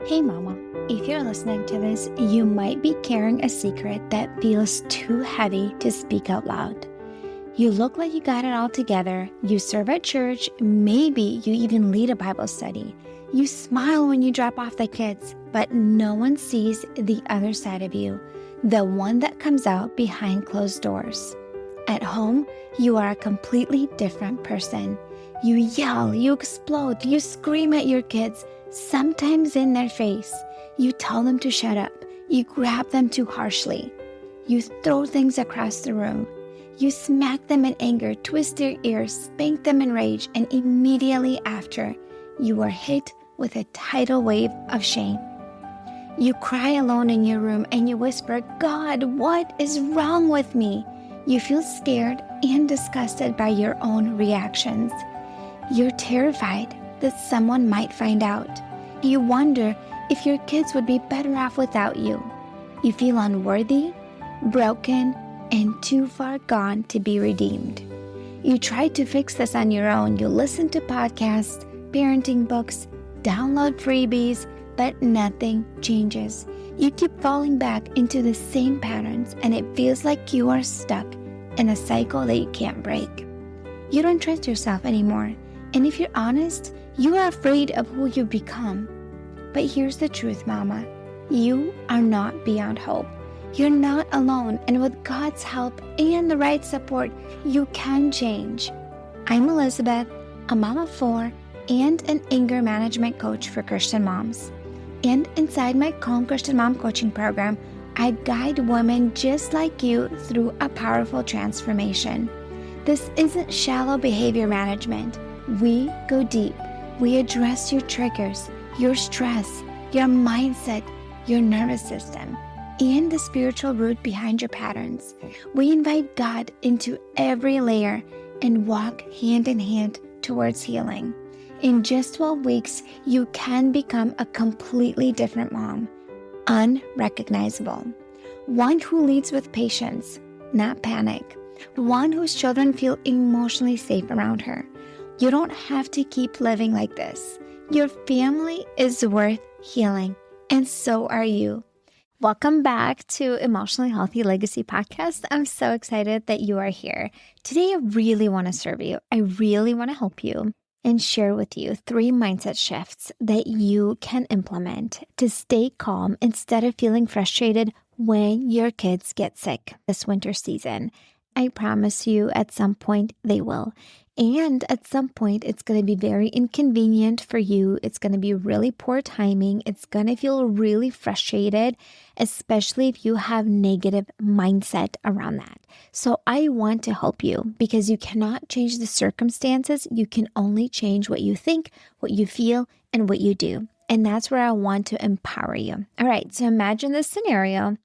Hey mama, if you're listening to this, you might be carrying a secret that feels too heavy to speak out loud. You look like you got it all together, you serve at church, maybe you even lead a Bible study. You smile when you drop off the kids, but no one sees the other side of you, the one that comes out behind closed doors. At home, you are a completely different person. You yell, you explode, you scream at your kids, sometimes in their face. You tell them to shut up. You grab them too harshly. You throw things across the room. You smack them in anger, twist their ears, spank them in rage, and immediately after, you are hit with a tidal wave of shame. You cry alone in your room and you whisper, "God, what is wrong with me?" You feel scared and disgusted by your own reactions. You're terrified that someone might find out. You wonder if your kids would be better off without you. You feel unworthy, broken, and too far gone to be redeemed. You try to fix this on your own. You listen to podcasts, parenting books, download freebies, but nothing changes. You keep falling back into the same patterns, and it feels like you are stuck in a cycle that you can't break. You don't trust yourself anymore, and if you're honest, you are afraid of who you've become. But here's the truth, Mama. You are not beyond hope. You're not alone, and with God's help and the right support, you can change. I'm Elizabeth, a mom of 4 and an anger management coach for Christian moms. And inside my Calm Christian Mom coaching program, I guide women just like you through a powerful transformation. This isn't shallow behavior management. We go deep. We address your triggers, your stress, your mindset, your nervous system, and the spiritual root behind your patterns. We invite God into every layer and walk hand in hand towards healing. In just 12 weeks, you can become a completely different mom, unrecognizable. One who leads with patience, not panic. One whose children feel emotionally safe around her. You don't have to keep living like this. Your family is worth healing, and so are you. Welcome back to Emotionally Healthy Legacy Podcast. I'm so excited that you are here. Today, I really want to serve you. I really want to help you and share with you 3 mindset shifts that you can implement to stay calm instead of feeling frustrated when your kids get sick this winter season. I promise you at some point they will. And at some point, it's going to be very inconvenient for you. It's going to be really poor timing. It's going to feel really frustrated, especially if you have negative mindset around that. So I want to help you because you cannot change the circumstances. You can only change what you think, what you feel, and what you do. And that's where I want to empower you. All right, so imagine this scenario.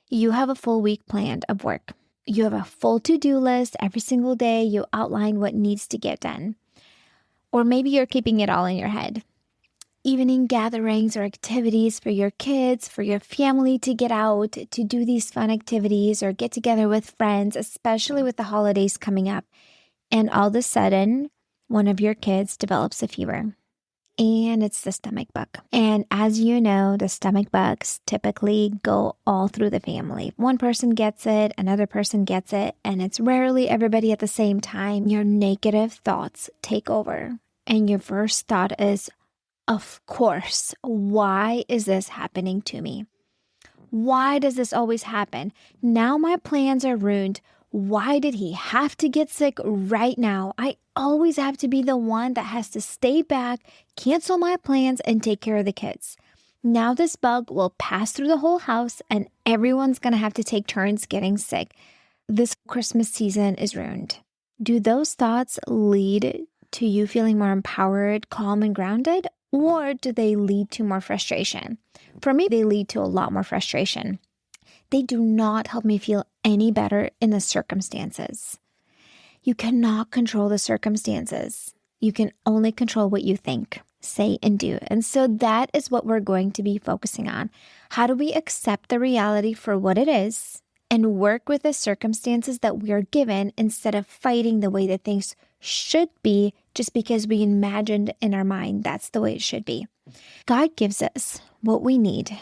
You have a full week planned of work. You have a full to-do list every single day. You outline what needs to get done. Or maybe you're keeping it all in your head. Evening gatherings or activities for your kids, for your family to get out, to do these fun activities or get together with friends, especially with the holidays coming up. And all of a sudden, one of your kids develops a fever. And it's the stomach bug. And as you know, the stomach bugs typically go all through the family. One person gets it, another person gets it, and it's rarely everybody at the same time. Your negative thoughts take over. And your first thought is, of course, why is this happening to me? Why does this always happen? Now my plans are ruined. Why did he have to get sick right now? I always have to be the one that has to stay back, cancel my plans, and take care of the kids. Now this bug will pass through the whole house and everyone's going to have to take turns getting sick. This Christmas season is ruined. Do those thoughts lead to you feeling more empowered, calm, and grounded? Or do they lead to more frustration? For me, they lead to a lot more frustration. They do not help me feel any better in the circumstances. You cannot control the circumstances. You can only control what you think, say, and do. And so that is what we're going to be focusing on. How do we accept the reality for what it is and work with the circumstances that we are given instead of fighting the way that things should be just because we imagined in our mind that's the way it should be. God gives us what we need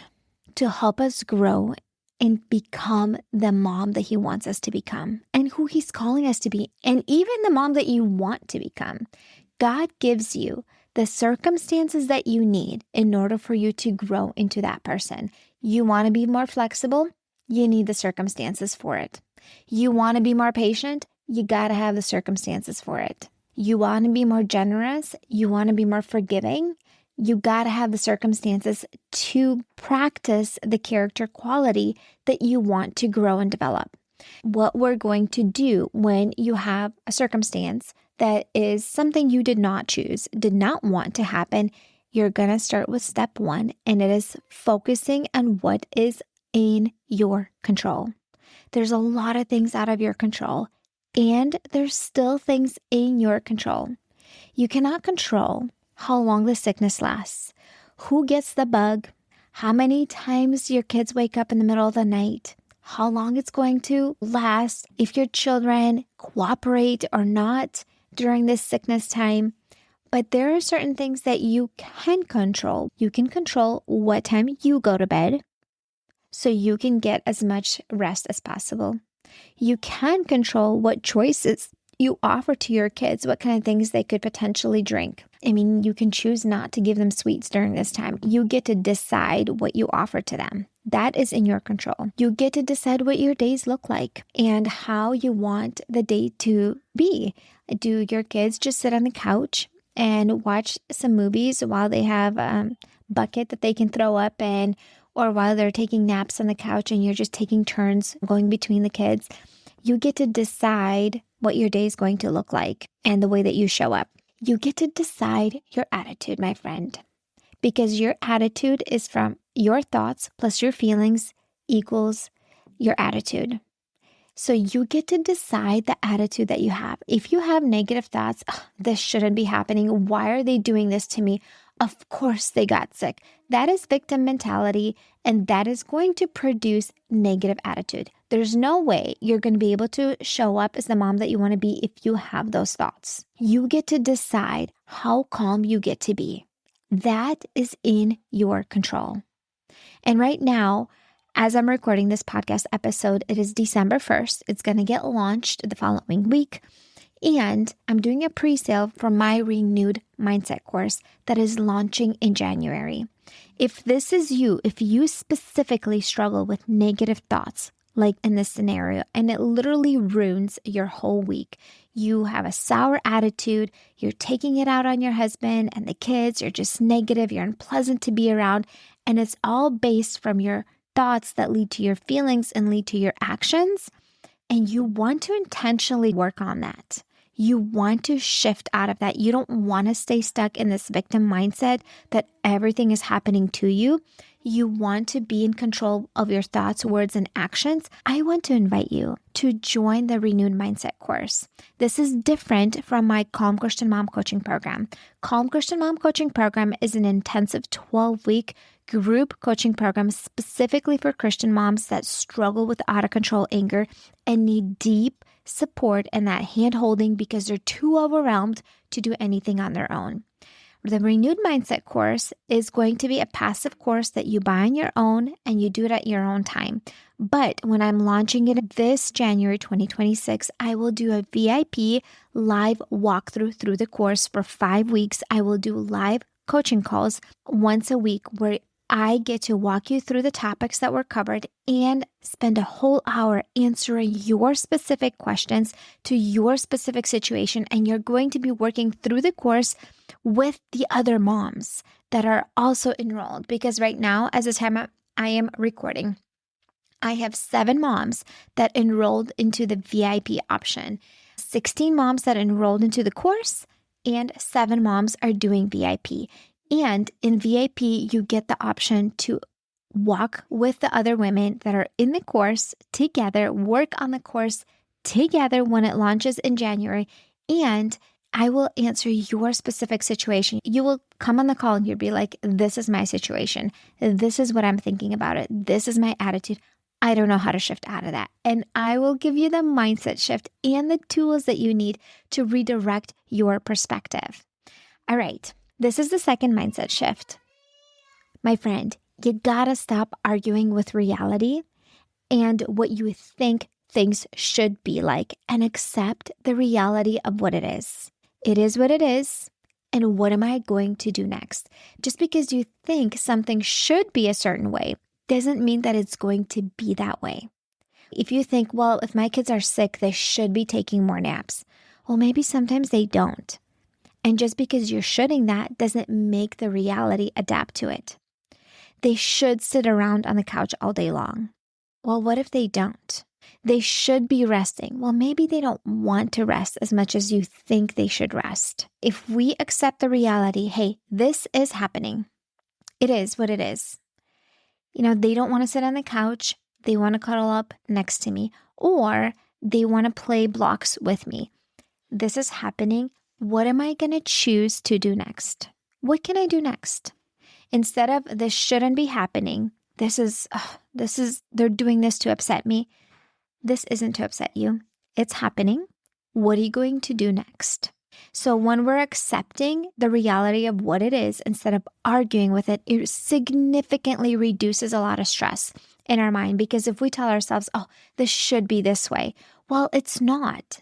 to help us grow and become the mom that He wants us to become and who He's calling us to be, and even the mom that you want to become. God gives you the circumstances that you need in order for you to grow into that person. You want to be more flexible? You need the circumstances for it. You want to be more patient? You got to have the circumstances for it. You want to be more generous? You want to be more forgiving? You got to have the circumstances to practice the character quality that you want to grow and develop. What we're going to do when you have a circumstance that is something you did not choose, did not want to happen, you're going to start with step 1, and it is focusing on what is in your control. There's a lot of things out of your control, and there's still things in your control. You cannot control how long the sickness lasts, who gets the bug, how many times your kids wake up in the middle of the night, how long it's going to last, if your children cooperate or not during this sickness time. But there are certain things that you can control. You can control what time you go to bed so you can get as much rest as possible. You can control what choices you offer to your kids, what kind of things they could potentially drink. I mean, you can choose not to give them sweets during this time. You get to decide what you offer to them. That is in your control. You get to decide what your days look like and how you want the day to be. Do your kids just sit on the couch and watch some movies while they have a bucket that they can throw up in, or while they're taking naps on the couch and you're just taking turns going between the kids? You get to decide what your day is going to look like and the way that you show up. You get to decide your attitude, my friend, because your attitude is from your thoughts plus your feelings equals your attitude. So you get to decide the attitude that you have. If you have negative thoughts, this shouldn't be happening. Why are they doing this to me? Of course they got sick. That is victim mentality, and that is going to produce negative attitude. There's no way you're going to be able to show up as the mom that you want to be if you have those thoughts. You get to decide how calm you get to be. That is in your control. And right now, as I'm recording this podcast episode, it is December 1st. It's going to get launched the following week. And I'm doing a pre-sale for my renewed mindset course that is launching in January. If this is you, if you specifically struggle with negative thoughts, like in this scenario, and it literally ruins your whole week, you have a sour attitude, you're taking it out on your husband and the kids, you're just negative, you're unpleasant to be around, and it's all based from your thoughts that lead to your feelings and lead to your actions, and you want to intentionally work on that. You want to shift out of that. You don't want to stay stuck in this victim mindset that everything is happening to you. You want to be in control of your thoughts, words, and actions. I want to invite you to join the Renewed Mindset course. This is different from my Calm Christian Mom coaching program. Calm Christian Mom coaching program is an intensive 12-week group coaching program specifically for Christian moms that struggle with out of control anger and need deep support and that hand holding because they're too overwhelmed to do anything on their own. The Renewed Mindset course is going to be a passive course that you buy on your own and you do it at your own time. But when I'm launching it this January 2026, I will do a VIP live walkthrough through the course for 5 weeks. I will do live coaching calls once a week where I get to walk you through the topics that were covered and spend a whole hour answering your specific questions to your specific situation. And you're going to be working through the course with the other moms that are also enrolled. Because right now, as the time I am recording, I have 7 moms that enrolled into the VIP option, 16 moms that enrolled into the course, and 7 moms are doing VIP. And in VIP, you get the option to walk with the other women that are in the course together, work on the course together when it launches in January. And I will answer your specific situation. You will come on the call and you'll be like, this is my situation. This is what I'm thinking about it. This is my attitude. I don't know how to shift out of that. And I will give you the mindset shift and the tools that you need to redirect your perspective. All right, this is the second mindset shift. My friend, you gotta stop arguing with reality and what you think things should be like and accept the reality of what it is. It is what it is. And what am I going to do next? Just because you think something should be a certain way doesn't mean that it's going to be that way. If you think, well, if my kids are sick, they should be taking more naps. Well, maybe sometimes they don't. And just because you're shoulding that doesn't make the reality adapt to it. They should sit around on the couch all day long. Well, what if they don't? They should be resting. Well, maybe they don't want to rest as much as you think they should rest. If we accept the reality, hey, this is happening. It is what it is. They don't want to sit on the couch. They want to cuddle up next to me, or they want to play blocks with me. This is happening. What am I going to choose to do next? What can I do next? Instead of this shouldn't be happening, they're doing this to upset me. This isn't to upset you. It's happening. What are you going to do next? So when we're accepting the reality of what it is instead of arguing with it, it significantly reduces a lot of stress in our mind. Because if we tell ourselves, oh, this should be this way, well, it's not.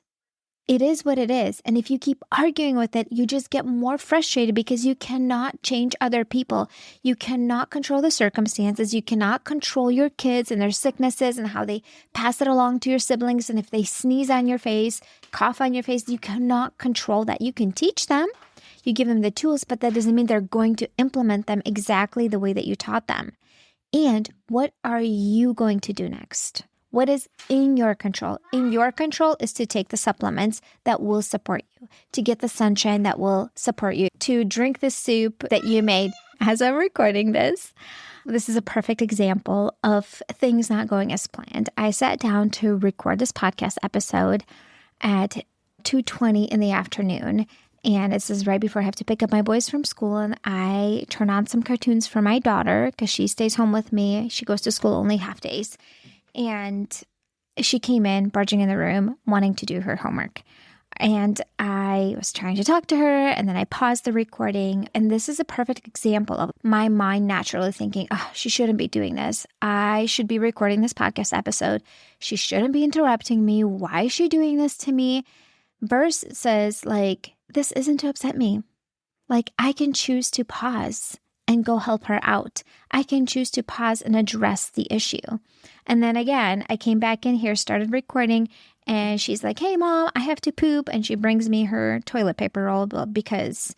It is what it is. And if you keep arguing with it, you just get more frustrated because you cannot change other people. You cannot control the circumstances. You cannot control your kids and their sicknesses and how they pass it along to your siblings. And if they sneeze on your face, cough on your face, you cannot control that. You can teach them. You give them the tools, but that doesn't mean they're going to implement them exactly the way that you taught them. And what are you going to do next? What is in your control? In your control is to take the supplements that will support you, to get the sunshine that will support you, to drink the soup that you made as I'm recording this. This is a perfect example of things not going as planned. I sat down to record this podcast episode at 2:20 in the afternoon. And this is right before I have to pick up my boys from school. And I turn on some cartoons for my daughter because she stays home with me. She goes to school only half days. And she came in, barging in the room, wanting to do her homework. And I was trying to talk to her, and then I paused the recording. And this is a perfect example of my mind naturally thinking, oh, she shouldn't be doing this. I should be recording this podcast episode. She shouldn't be interrupting me. Why is she doing this to me? Verse says, this isn't to upset me. I can choose to pause and go help her out. I can choose to pause and address the issue. And then again, I came back in here, started recording, and she's like, hey, Mom, I have to poop. And she brings me her toilet paper roll because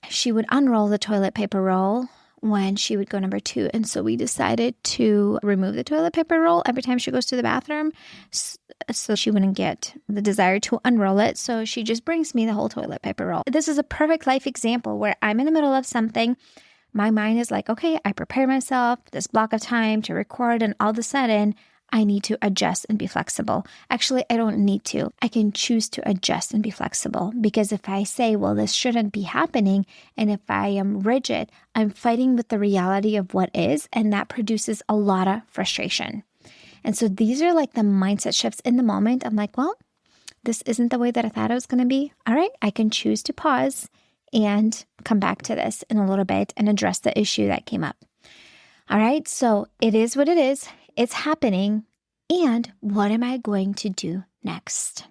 she would unroll the toilet paper roll when she would go number 2. And so we decided to remove the toilet paper roll every time she goes to the bathroom so she wouldn't get the desire to unroll it. So she just brings me the whole toilet paper roll. This is a perfect life example where I'm in the middle of something. My mind is like, okay, I prepare myself this block of time to record, and all of a sudden I need to adjust and be flexible. Actually, I don't need to. I can choose to adjust and be flexible, because if I say, well, this shouldn't be happening, and if I am rigid, I'm fighting with the reality of what is, and that produces a lot of frustration. And so these are the mindset shifts in the moment. I'm like, well, this isn't the way that I thought it was going to be. All right, I can choose to pause and come back to this in a little bit and address the issue that came up. All right, so it is what it is. It's happening. And what am I going to do next?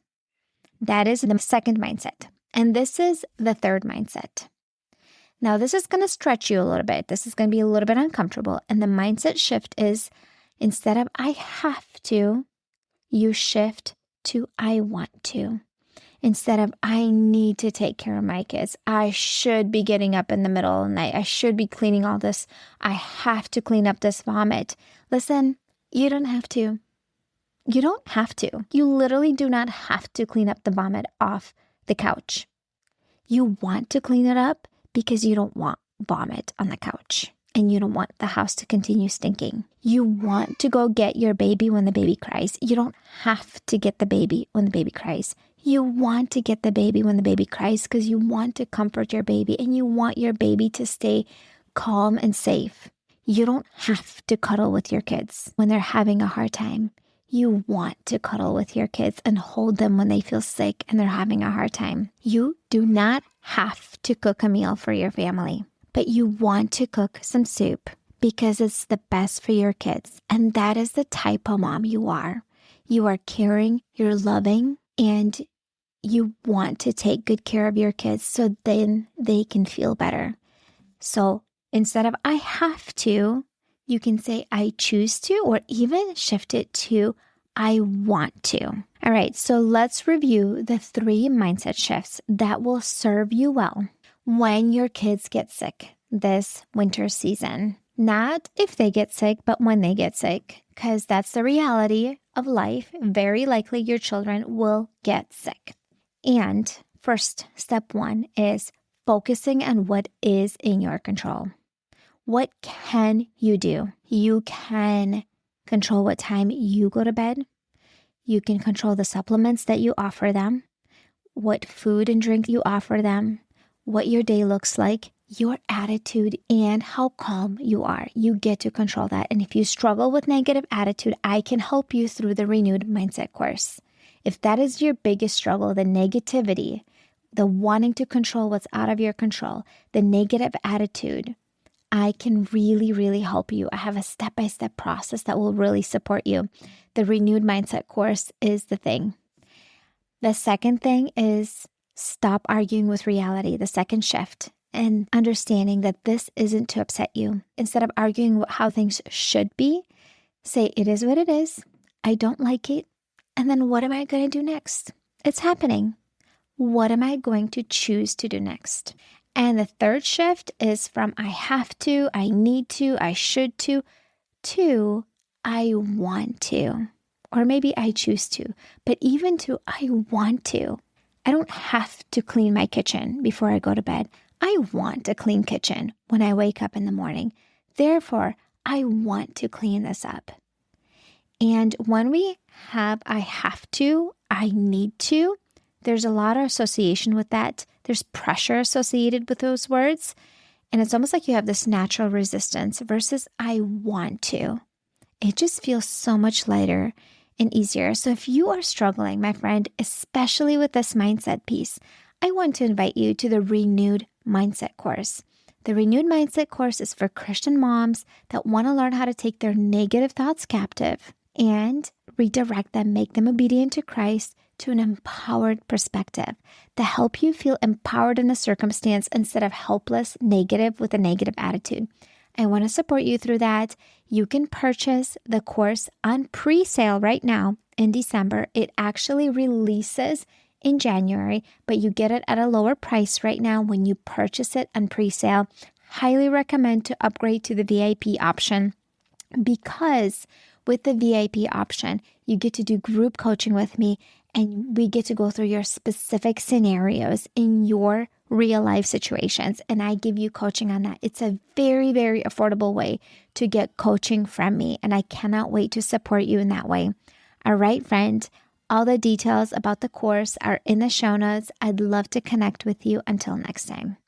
That is the second mindset. And this is the third mindset. Now, this is going to stretch you a little bit. This is going to be a little bit uncomfortable. And the mindset shift is, instead of I have to, you shift to I want to. Instead of I need to take care of my kids, I should be getting up in the middle of the night. I should be cleaning all this. I have to clean up this vomit. Listen, you don't have to. You don't have to. You literally do not have to clean up the vomit off the couch. You want to clean it up because you don't want vomit on the couch. And you don't want the house to continue stinking. You want to go get your baby when the baby cries. You don't have to get the baby when the baby cries. You want to get the baby when the baby cries because you want to comfort your baby and you want your baby to stay calm and safe. You don't have to cuddle with your kids when they're having a hard time. You want to cuddle with your kids and hold them when they feel sick and they're having a hard time. You do not have to cook a meal for your family, but you want to cook some soup because it's the best for your kids. And that is the type of mom you are. You are caring, you're loving, and you want to take good care of your kids so then they can feel better. So instead of I have to, you can say I choose to, or even shift it to I want to. All right, so let's review the 3 mindset shifts that will serve you well when your kids get sick this winter season. Not if they get sick, but when they get sick, because that's the reality of life. Very likely your children will get sick. And first, step 1 is focusing on what is in your control. What can you do? You can control what time you go to bed. You can control the supplements that you offer them, what food and drink you offer them, what your day looks like, your attitude, and how calm you are. You get to control that. And if you struggle with negative attitude, I can help you through the Renewed Mindset course. If that is your biggest struggle, the negativity, the wanting to control what's out of your control, the negative attitude, I can really, really help you. I have a step-by-step process that will really support you. The Renewed Mindset course is the thing. The second thing is stop arguing with reality, the second shift, and understanding that this isn't to upset you. Instead of arguing how things should be, say it is what it is. I don't like it. And then what am I going to do next? It's happening. What am I going to choose to do next? And the third shift is from I have to, I need to, I should to I want to. Or maybe I choose to. But even to I want to. I don't have to clean my kitchen before I go to bed. I want a clean kitchen when I wake up in the morning. Therefore, I want to clean this up. And when we have I have to, I need to, there's a lot of association with that. There's pressure associated with those words. And it's almost like you have this natural resistance versus I want to. It just feels so much lighter and easier. So if you are struggling, my friend, especially with this mindset piece, I want to invite you to the Renewed Mindset course. The Renewed Mindset course is for Christian moms that want to learn how to take their negative thoughts captive and redirect them, make them obedient to Christ, to an empowered perspective to help you feel empowered in a circumstance instead of helpless, negative with a negative attitude. I want to support you through that. You can purchase the course on pre-sale right now in December. It actually releases in January, but you get it at a lower price right now when you purchase it on pre-sale. Highly recommend to upgrade to the VIP option because with the VIP option, you get to do group coaching with me and we get to go through your specific scenarios in your real life situations. And I give you coaching on that. It's a very, very affordable way to get coaching from me. And I cannot wait to support you in that way. All right, friend. All the details about the course are in the show notes. I'd love to connect with you. Until next time.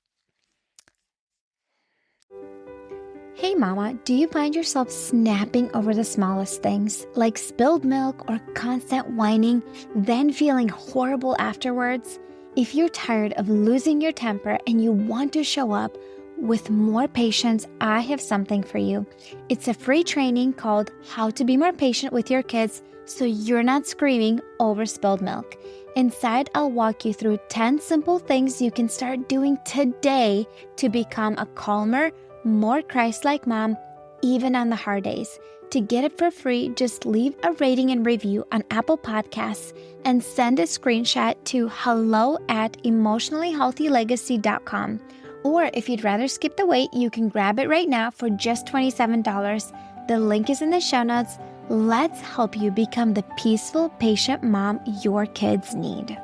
Hey mama, do you find yourself snapping over the smallest things, like spilled milk or constant whining, then feeling horrible afterwards? If you're tired of losing your temper and you want to show up with more patience, I have something for you. It's a free training called How to Be More Patient with Your Kids so you're not screaming over spilled milk. Inside, I'll walk you through 10 simple things you can start doing today to become a calmer, more Christ-like mom, even on the hard days. To get it for free, just leave a rating and review on Apple Podcasts and send a screenshot to hello@emotionallyhealthylegacy.com. Or if you'd rather skip the wait, you can grab it right now for just $27. The link is in the show notes. Let's help you become the peaceful, patient mom your kids need.